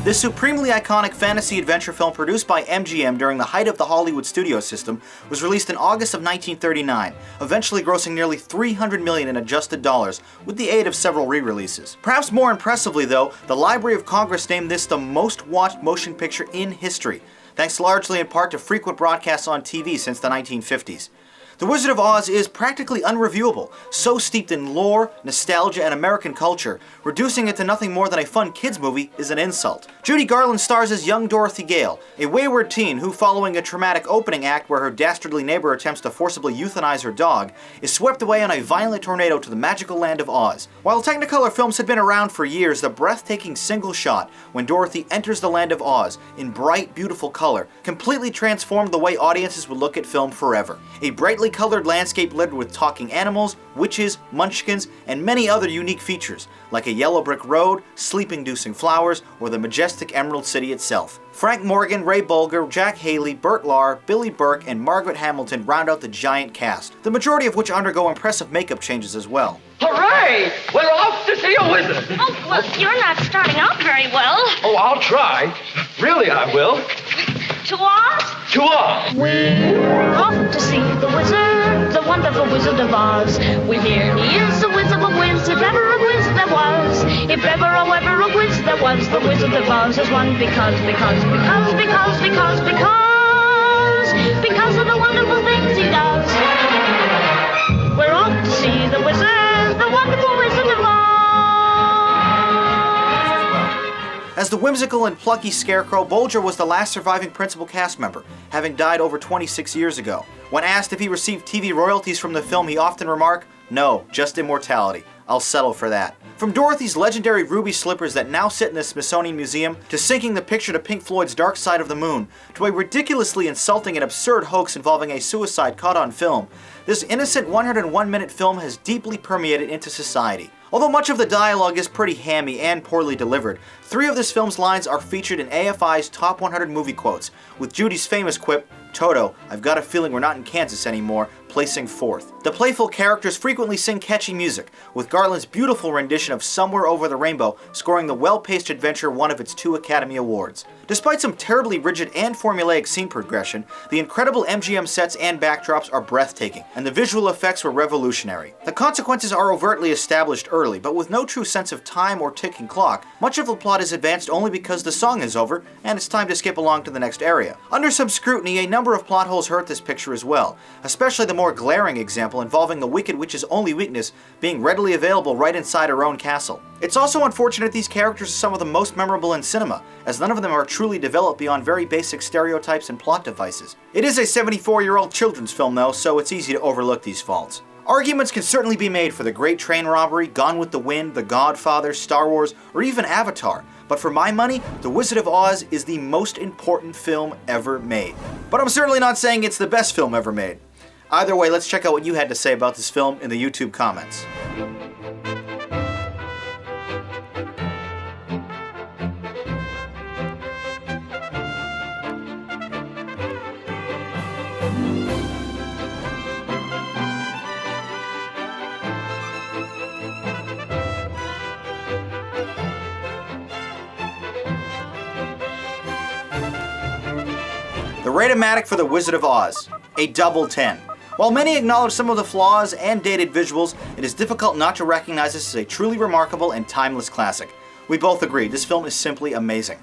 This supremely iconic fantasy adventure film produced by MGM during the height of the Hollywood studio system was released in August of 1939, eventually grossing nearly $300 million in adjusted dollars with the aid of several re-releases. Perhaps more impressively though, the Library of Congress named this the most watched motion picture in history, thanks largely in part to frequent broadcasts on TV since the 1950s. The Wizard of Oz is practically unreviewable, so steeped in lore, nostalgia, and American culture, reducing it to nothing more than a fun kids movie is an insult. Judy Garland stars as young Dorothy Gale, a wayward teen who, following a traumatic opening act where her dastardly neighbor attempts to forcibly euthanize her dog, is swept away on a violent tornado to the magical land of Oz. While Technicolor films had been around for years, the breathtaking single shot when Dorothy enters the land of Oz in bright, beautiful color completely transformed the way audiences would look at film forever. A brightly colored landscape littered with talking animals, witches, munchkins, and many other unique features, like a yellow brick road, sleep-inducing flowers, or the majestic Emerald City itself. Frank Morgan, Ray Bolger, Jack Haley, Burt Lahr, Billy Burke, and Margaret Hamilton round out the giant cast, the majority of which undergo impressive makeup changes as well. Hooray! We're off to see a wizard! Oh, well, you're not starting out very well. Oh, I'll try. Really, I will. To Oz? To Oz! We're off to see the wizard, the wonderful Wizard of Oz. We hear he is a whiz of a whiz, if ever a whiz there was. If ever, oh, ever a whiz there was, the Wizard of Oz is one because of the wonderful things he does. We're off to see the wizard, the wonderful Wizard of Oz. As the whimsical and plucky Scarecrow, Bolger was the last surviving principal cast member, having died over 26 years ago. When asked if he received TV royalties from the film, he often remarked, "No, just immortality. I'll settle for that." From Dorothy's legendary ruby slippers that now sit in the Smithsonian Museum, to syncing the picture to Pink Floyd's Dark Side of the Moon, to a ridiculously insulting and absurd hoax involving a suicide caught on film, this innocent 101-minute film has deeply permeated into society. Although much of the dialogue is pretty hammy and poorly delivered, 3 of this film's lines are featured in AFI's Top 100 Movie Quotes, with Judy's famous quip, "Toto, I've got a feeling we're not in Kansas anymore," placing 4th. The playful characters frequently sing catchy music, with Garland's beautiful rendition of Somewhere Over the Rainbow scoring the well-paced adventure one of its 2 Academy Awards. Despite some terribly rigid and formulaic scene progression, the incredible MGM sets and backdrops are breathtaking, and the visual effects were revolutionary. The consequences are overtly established early, but with no true sense of time or ticking clock, much of the plot is advanced only because the song is over, and it's time to skip along to the next area. Under some scrutiny, a number of plot holes hurt this picture as well, especially the more glaring example involving the Wicked Witch's only weakness being readily available right inside her own castle. It's also unfortunate these characters are some of the most memorable in cinema, as none of them are truly developed beyond very basic stereotypes and plot devices. It is a 74-year-old children's film though, so it's easy to overlook these faults. Arguments can certainly be made for The Great Train Robbery, Gone with the Wind, The Godfather, Star Wars, or even Avatar, but for my money, The Wizard of Oz is the most important film ever made. But I'm certainly not saying it's the best film ever made. Either way, let's check out what you had to say about this film in the YouTube comments. The Rate-O-Matic for The Wizard of Oz, a double 10. While many acknowledge some of the flaws and dated visuals, it is difficult not to recognize this as a truly remarkable and timeless classic. We both agree, this film is simply amazing.